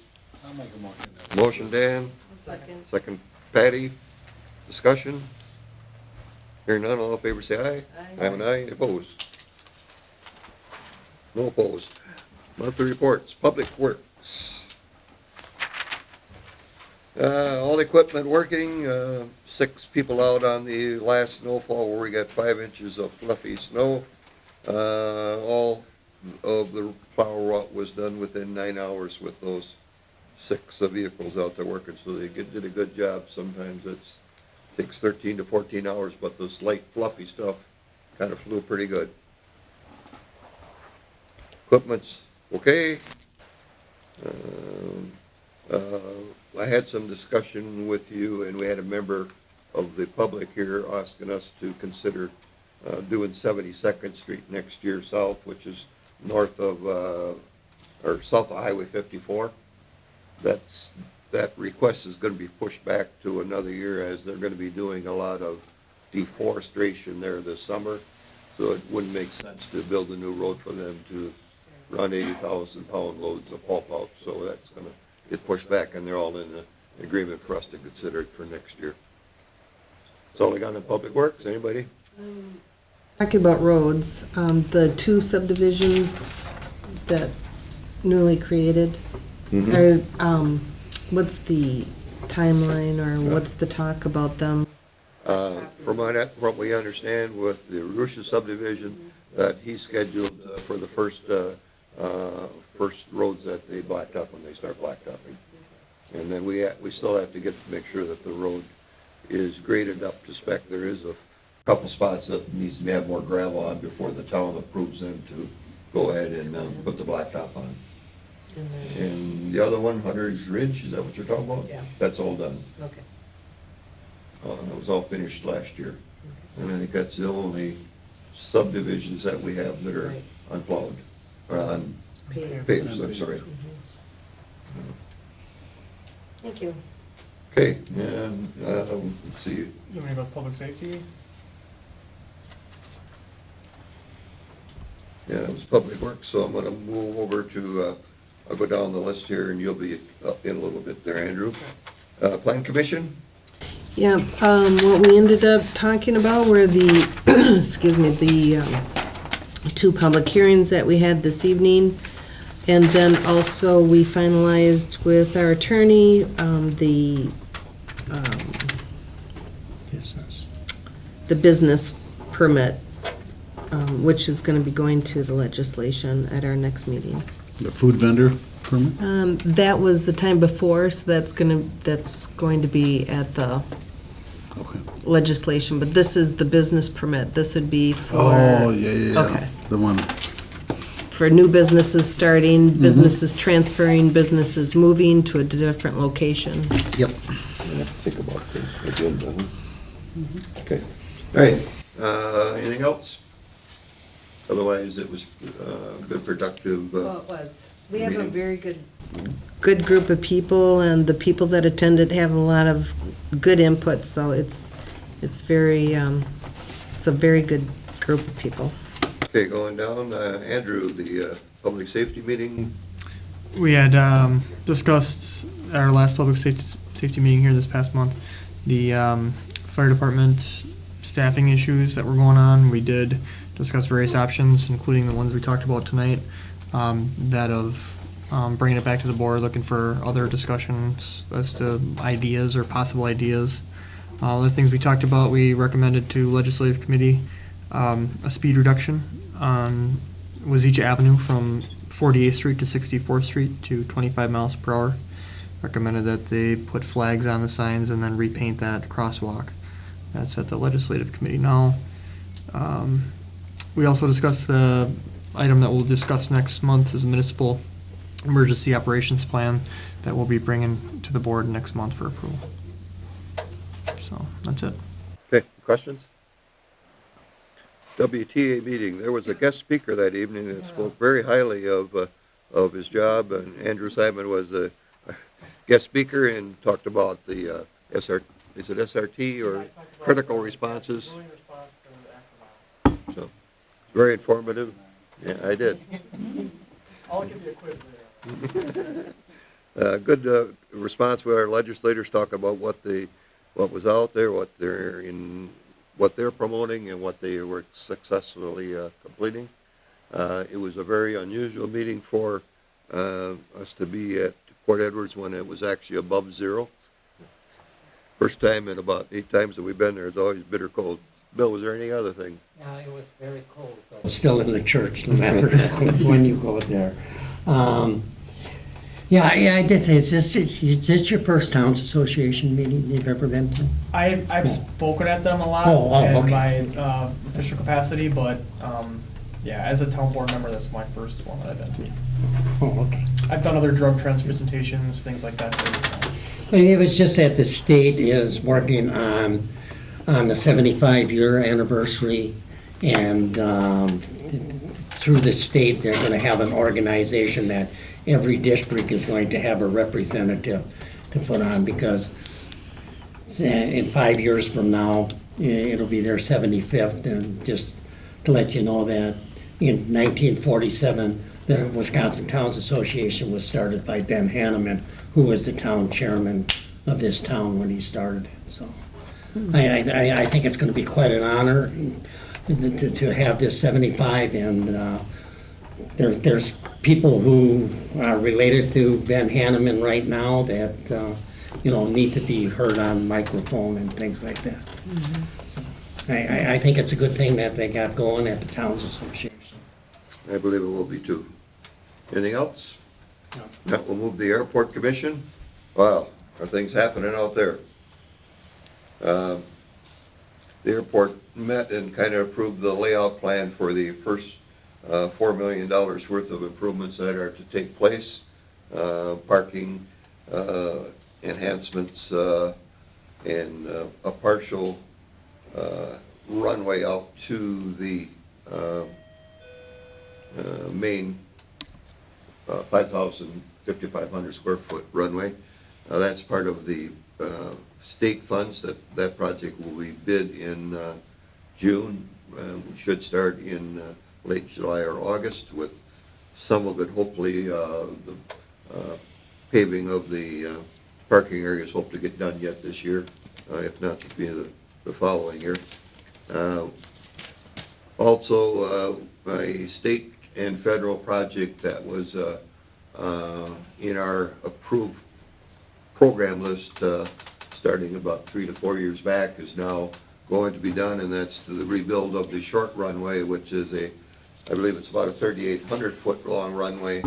I'll make a motion. Motion Dan, Second. second Patty. Discussion? Hearing none, all in favor say aye. Aye. Aye and aye, any opposed? No opposed. Monthly reports, Public Works. All equipment working, 6 people out on the last snowfall where we got 5 inches of fluffy snow. All of the plow route was done within 9 hours with those 6 vehicles out there working, so they did a good job. Sometimes takes 13 to 14 hours, but this light fluffy stuff kind of flew pretty good. Equipment's okay. I had some discussion with you, and we had a member of the public here asking us to consider doing 72nd Street next year south, which is north of, or south of Highway 54. That request is going to be pushed back to another year, as they're going to be doing a lot of deforestation there this summer. So it wouldn't make sense to build a new road for them to run 80,000 pound loads of pulp out. So that's going to get pushed back, and they're all in agreement for us to consider it for next year. That's all I got in Public Works. Anybody? Talking about roads, the 2 subdivisions that newly created, what's the timeline, or what's the talk about them? From what we understand with the Russia subdivision, that he's scheduled for the first roads that they blacked up when they start blacktopping. And then we still have to make sure that the road is graded up to spec. There is a couple spots that needs to have more gravel on before the town approves them to go ahead and put the blacktop on. And the other one, Hunter's Ridge, is that what you're talking about? Yeah. That's all done. Okay. It was all finished last year. And I think that's the only subdivisions that we have that are Right. unplowed, or Paved. unpaved, I'm sorry. Thank you. Okay, and, let's see, You want me to go with public safety? yeah, it was Public Works, so I'm gonna move over to, I'll go down the list here, and you'll be up in a little bit there, Andrew. Plan Commission? Yeah, what we ended up talking about were the, excuse me, the two public hearings that we had this evening. And then also we finalized with our attorney, Business. the business permit, which is gonna be going to the legislation at our next meeting. The food vendor permit? That was the time before, so that's going to be at the Okay. legislation, but this is the business permit. This would be for. Oh, yeah. Okay. The one, For new businesses starting, businesses transferring, businesses moving to a different location. yep. I have to think about the agenda. Okay, all right, anything else? Otherwise, it was good, productive. Well, it was. We have a meeting. very good group of people, and the people that attended have a lot of good input, so it's very, it's a very good group of people. Okay, going down, Andrew, the public safety meeting. We had discussed at our last public safety meeting here this past month, the fire department staffing issues that were going on. We did discuss various options, including the ones we talked about tonight, that of bringing it back to the board, looking for other discussions as to ideas or possible ideas. Other things we talked about, we recommended to legislative committee a speed reduction on Wazeecha Avenue from 48th Street to 64th Street to 25 miles per hour. Recommended that they put flags on the signs and then repaint that crosswalk. That's at the legislative committee now. We also discussed the item that we'll discuss next month is a municipal emergency operations plan that we'll be bringing to the board next month for approval. So that's it. Okay, questions? WTA meeting, there was a guest speaker that evening that spoke very highly of his job, and Andrew Simon was a guest speaker and talked about the is it SRT or critical responses? So, very informative. Yeah, I did. I'll give you a quiz later. Good response where our legislators talk about what was out there, what they're promoting, and what they were successfully completing. It was a very unusual meeting for us to be at Port Edwards when it was actually above zero. First time in about 8 times that we've been there, it's always bitter cold. Bill, was there any other thing? Yeah, it was very cold, though. Still in the church, no matter when you go there. Yeah, I did say, is this your first Towns Association meeting you've ever been to? I've spoken at them a lot Oh, in okay. my official capacity, but yeah, as a town board member, that's my first one that I've been to. Oh, okay. I've done other drug trends presentations, things like that. It was just that the state is working on the 75-year anniversary, and through the state, they're going to have an organization that every district is going to have a representative to put on, because in 5 years from now, it'll be their 75th, and just to let you know that in 1947, the Wisconsin Towns Association was started by Ben Hanneman, who was the town chairman of this town when he started it. So I think it's going to be quite an honor to have this 75, and there's people who are related to Ben Hanneman right now that need to be heard on microphone and things like that. So I think it's a good thing that they got going at the Towns Association. I believe it will be too. Anything else? No. No, we'll move the airport commission. Wow, are things happening out there? The airport met and kind of approved the layout plan for the first $4 million worth of improvements that are to take place. Parking enhancements and a partial runway out to the main 5,500 square foot runway. That's part of the state funds. That project will be bid in June. We should start in late July or August, with some of it hopefully the paving of the parking areas hope to get done yet this year. if not to be the following year. Also, a state and federal project that was in our approved program list starting about 3 to 4 years back is now going to be done, and that's to the rebuild of the short runway, which is I believe it's about a 3,800-foot long runway.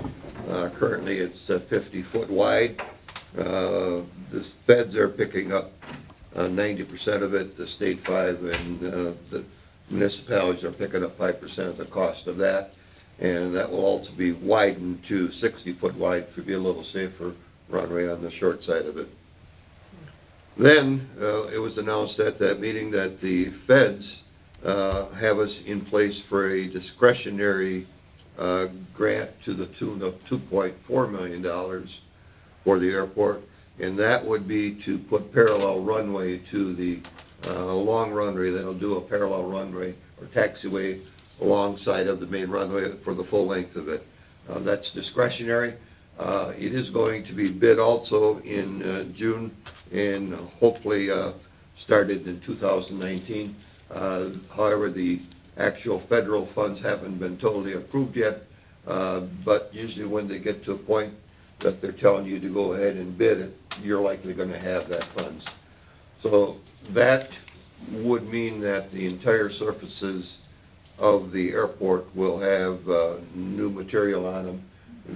Currently, it's 50-foot wide. The feds are picking up 90% of it, the state 5%, and the municipalities are picking up 5% of the cost of that. And that will also be widened to 60-foot wide to be a little safer runway on the short side of it. Then it was announced at that meeting that the feds have us in place for a discretionary grant to the tune of $2.4 million for the airport, and that would be to put parallel runway to the long runway. That'll do a parallel runway or taxiway alongside of the main runway for the full length of it. That's discretionary. It is going to be bid also in June and hopefully started in 2019. However, the actual federal funds haven't been totally approved yet, but usually when they get to a point that they're telling you to go ahead and bid it, you're likely going to have that funds. So that would mean that the entire surfaces of the airport will have new material on them,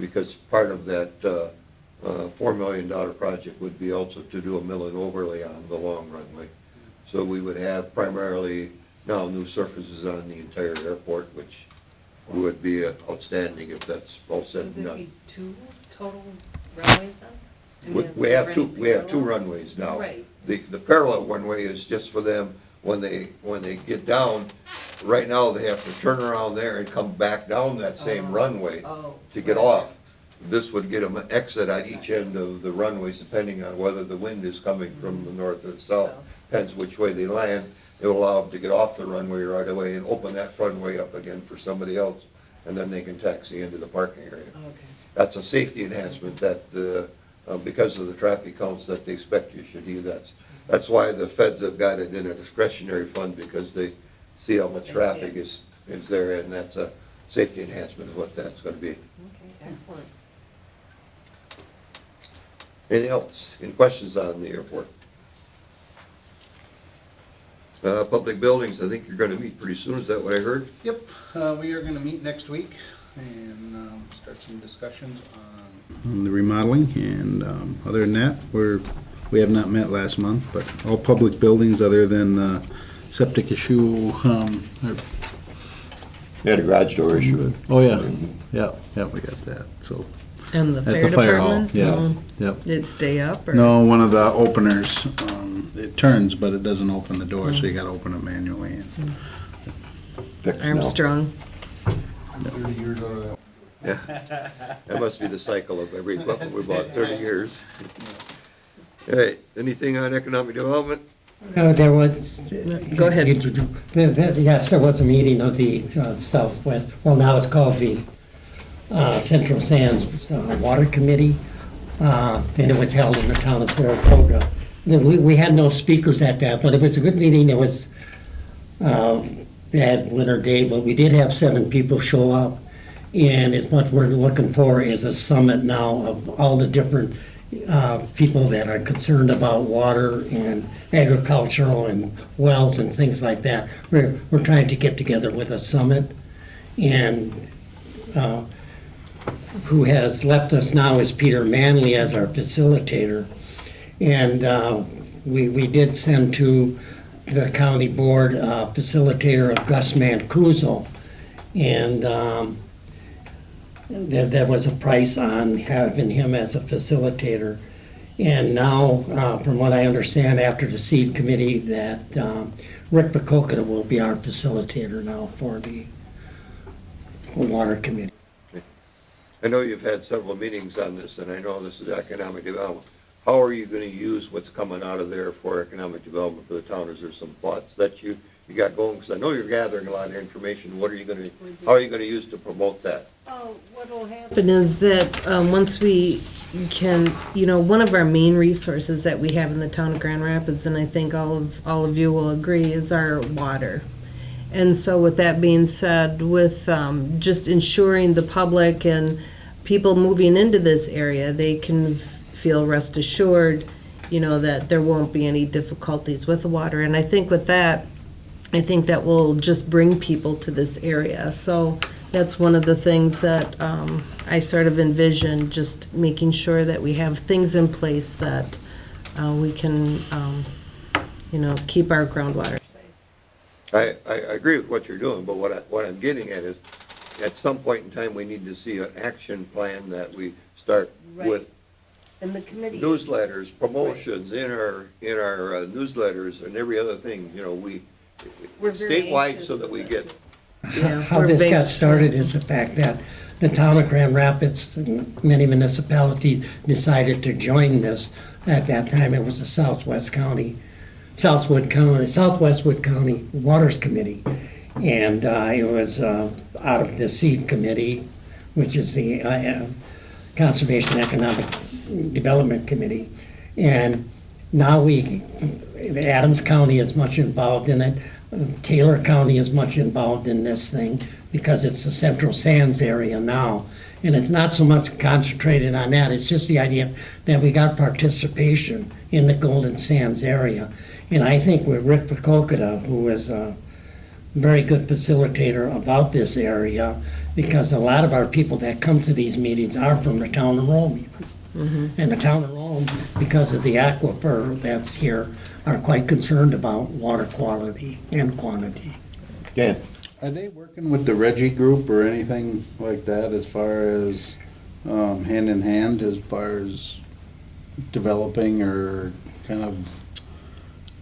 because part of that $4 million project would be also to do a mill and overlay on the long runway. So we would have primarily now new surfaces on the entire airport, which would be outstanding if that's all said and done. 2 total runways then? We have two runways now. Right. The parallel runway is just for them when they get down. Right now, they have to turn around there and come back down that same runway to get off. This would get them an exit at each end of the runways, depending on whether the wind is coming from the north or the south. Depends which way they land. It will allow them to get off the runway right away and open that runway up again for somebody else, and then they can taxi into the parking area. Okay. That's a safety enhancement that, because of the traffic counts that they expect you should do, that's why the feds have got it in a discretionary fund, because they see how much traffic is there, and that's a safety enhancement is what that's going to be. Okay, excellent. Anything else? Any questions on the airport? Public buildings, I think you're going to meet pretty soon, is that what I heard? Yep, we are gonna meet next week and start some discussions on the remodeling, and other than that, we have not met last month, but all public buildings other than the septic issue, Yeah, the garage door issue. oh yeah, yeah, we got that, so. And the At fire the fire hall, department? yeah, yep. Did it stay up, or? No, one of the openers, it turns, but it doesn't open the door, so you gotta open it manually. Fixed now. Armstrong. 30 years out of that. Yeah, that must be the cycle of every equipment we bought, 30 years. Hey, anything on economic development? There was. Go ahead. Yes, there was a meeting of the Southwest, well, now it's called the Central Sands Water Committee, and it was held in the town of Saratoga. We had no speakers at that, but it was a good meeting. It was bad winter day, but we did have 7 people show up. And it's what we're looking for is a summit now of all the different people that are concerned about water and agricultural and wells and things like that. We're trying to get together with a summit, and who has left us now is Peter Manley as our facilitator. And we did send to the county board facilitator of Gus Mancuso, and there was a price on having him as a facilitator. And now, from what I understand, after the seed committee, that Rick Bacocca will be our facilitator now for the water committee. I know you've had several meetings on this, and I know this is economic development. How are you going to use what's coming out of there for economic development for the town? Is there some thoughts that you got going? Because I know you're gathering a lot of information. What are you how are you going to use to promote that? What will happen is that once we one of our main resources that we have in the town of Grand Rapids, and I think all of you will agree, is our water. And so with that being said, with just ensuring the public and people moving into this area, they can feel rest assured, that there won't be any difficulties with the water. And I think with that, will just bring people to this area. So that's one of the things that I sort of envision, just making sure that we have things in place that we can, keep our groundwater safe. I agree with what you're doing, but what I'm getting at is, at some point in time, we need to see an action plan that we start with And the committee. newsletters, promotions in our newsletters and every other thing, We're very statewide anxious so that we get, How this got started is the fact that the town of Grand Rapids and many municipalities decided to join this. At that time, it was the Southwest Wood County Waters Committee. And it was out of the SEED Committee, which is the Conservation Economic Development Committee. And now Adams County is much involved in it. Taylor County is much involved in this thing because it's the Central Sands area now. And it's not so much concentrated on that, it's just the idea that we got participation in the Golden Sands area. And I think with Rick Pokokota, who is a very good facilitator about this area, because a lot of our people that come to these meetings are from the town of Rome even. And the town of Rome, because of the aquifer that's here, are quite concerned about water quality and quantity. Dan, Are they working with the Reggie group or anything like that as far as hand in hand as far as developing or kind of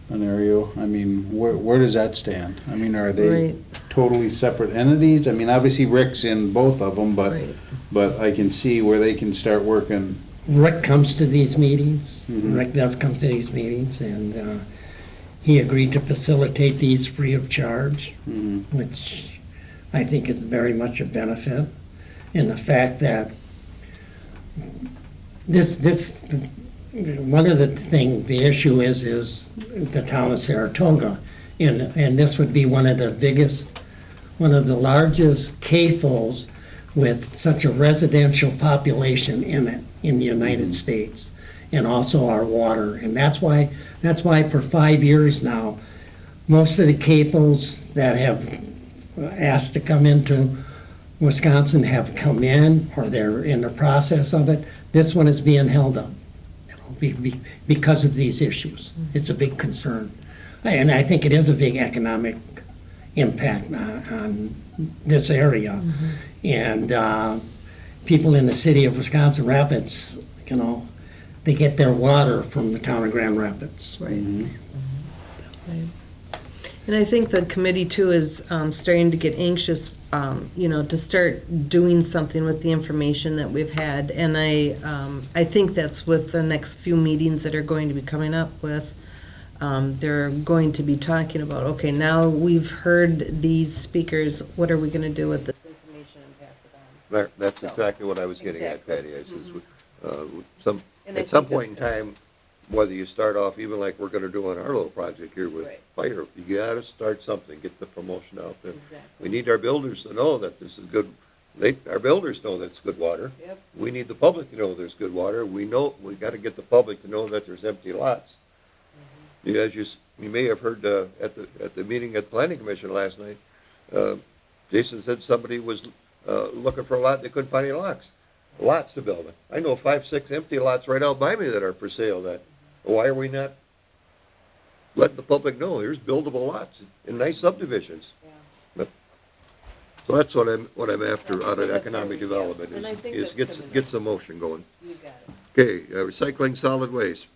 an area? I mean, where does that stand? I mean, are they Right. totally separate entities? I mean, obviously Rick's in both of them, but Right. but I can see where they can start working. Rick comes to these meetings. Mhm. Rick does come to these meetings, and he agreed to facilitate these free of charge, Mhm. which I think is very much a benefit. And the fact that one of the issue is the town of Saratoga. And this would be one of the largest CAFOs with such a residential population in it, in the United States, and also our water. And that's why for 5 years now, most of the CAFOs that have asked to come into Wisconsin have come in, or they're in the process of it. This one is being held up, because of these issues. It's a big concern. And I think it is a big economic impact on this area. And people in the city of Wisconsin Rapids, they get their water from the town of Grand Rapids. Right. Right. And I think the committee too is starting to get anxious, to start doing something with the information that we've had. And I think that's with the next few meetings that are going to be coming up with. They're going to be talking about, okay, now we've heard these speakers, what are we going to do with this information and pass it on? that's exactly what I was getting at, Patty. I says, And I at some think point in that's time, whether you start off, even like we're gonna do on our little project here with Right. fire, you gotta start something, get the promotion out there. Exactly. We need our builders to know that this is good, our builders know that's good water. Yep. We need the public to know there's good water. We gotta get the public to know that there's empty lots. As you may have heard, at the meeting at the planning commission last night, Jason said somebody was, looking for a lot, they couldn't find any lots to build it. I know 5, 6 empty lots right out by me that are for sale. Why are we not letting the public know there's buildable lots in nice subdivisions? But, so that's what I'm after out of economic development, And I think is that's coming get some motion going. You got it. Okay, recycling solid waste.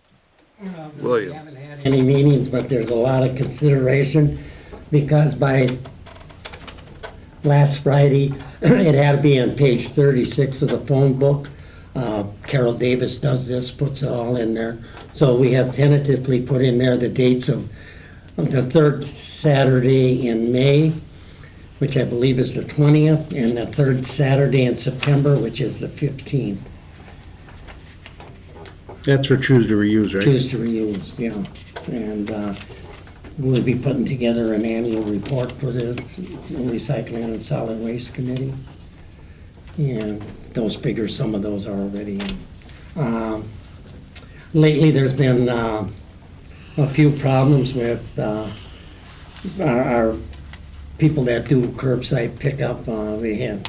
We William. haven't had any meetings, but there's a lot of consideration, because by last Friday, it had to be on page 36 of the phone book. Carol Davis does this, puts it all in there. So we have tentatively put in there the dates of the third Saturday in May, which I believe is the 20th, and the third Saturday in September, which is the 15th. That's for choose to reuse, right? choose to reuse, yeah. And we'll be putting together an annual report for the Recycling and Solid Waste Committee. And those figures, some of those are already in. Lately, there's been a few problems with our people that do curbside pickup. We had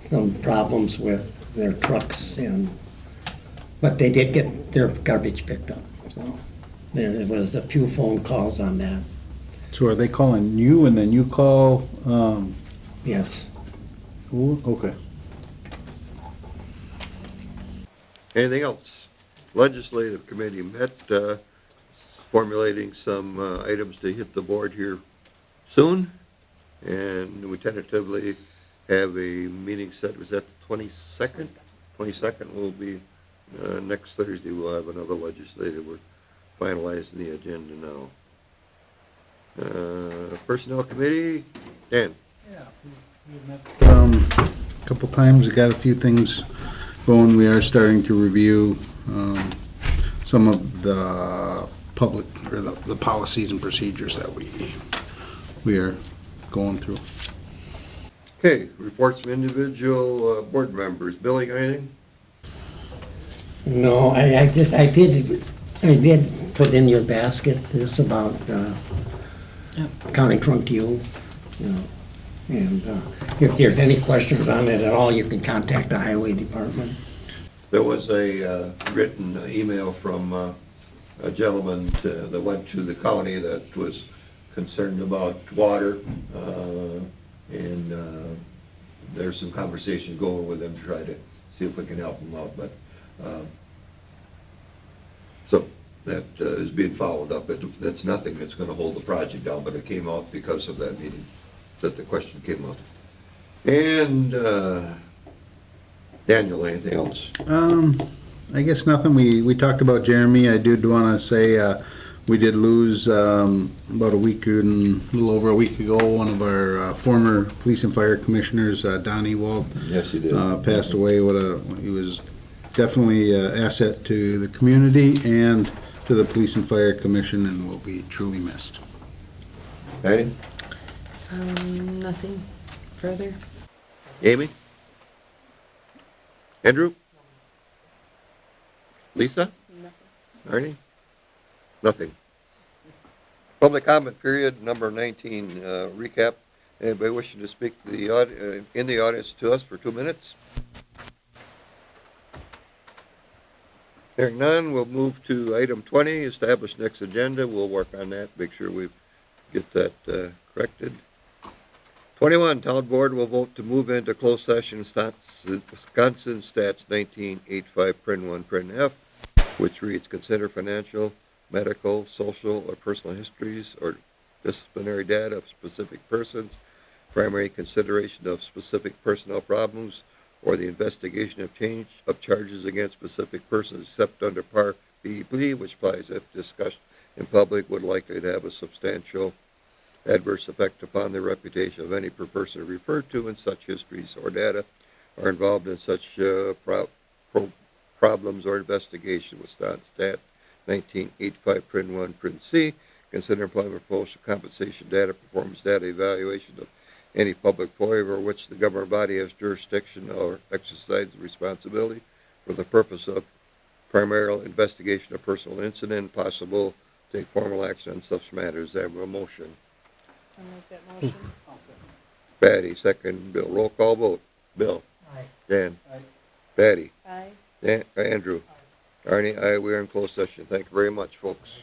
some problems with their trucks, but they did get their garbage picked up. So there was a few phone calls on that. So are they calling you and then you call, Yes. who? Okay. Anything else? Legislative committee met, formulating some items to hit the board here soon. And we tentatively have a meeting set, was that the 22nd? 22nd will be, next Thursday we'll have another legislative. We're finalizing the agenda now. Personnel committee, Dan? A couple times, we got a few things going. We are starting to review some of the public, or the policies and procedures that we are going through. Okay, reports from individual board members. Bill, you got anything? No, I did put in your basket this about County Trunk you know. And if there's any questions on it at all, you can contact the Highway Department. There was a written email from a gentleman that went to the county that was concerned about water, and there's some conversation going with them to try to see if we can help them out. But so that is being followed up. That's nothing that's going to hold the project down, but it came out because of that meeting that the question came up. And Daniel, anything else? I guess nothing. We talked about Jeremy. I did want to say we did lose about a little over a week ago, one of our former police and fire commissioners, Don Ewald. Yes, he did. Passed away. He was definitely an asset to the community and to the Police and Fire Commission, and will be truly missed. Patty? Nothing further. Amy? Andrew? Lisa? Nothing. Arnie? Nothing. Public comment period, number 19, recap. Anybody wishing to speak to the in the audience to us for 2 minutes? Hearing none, we'll move to item 20, establish next agenda. We'll work on that, make sure we get that corrected. 21, Town Board will vote to move into closed session, Wisconsin Stats 1985, Prin 1, Prin F, which reads, consider financial, medical, social, or personal histories or disciplinary data of specific persons, primary consideration of specific personnel problems, or the investigation of change of charges against specific persons except under Part B, which applies if discussed in public would likely to have a substantial adverse effect upon the reputation of any person referred to in such histories or data are involved in such problems or investigation with Stat 1985, Prin 1, Prin C, consider employment proposal, compensation data, performance data, evaluation of any public employee over which the government body has jurisdiction or exercises responsibility for the purpose of primarily investigation of personal incident, possible take formal action on such matters. I have a motion. I'll make that motion. Patty, second. Bill. Roll call vote. Bill. Aye. Dan. Aye. Patty. Aye. Dan, Andrew. Aye. Arnie, aye. We are in closed session. Thank you very much, folks.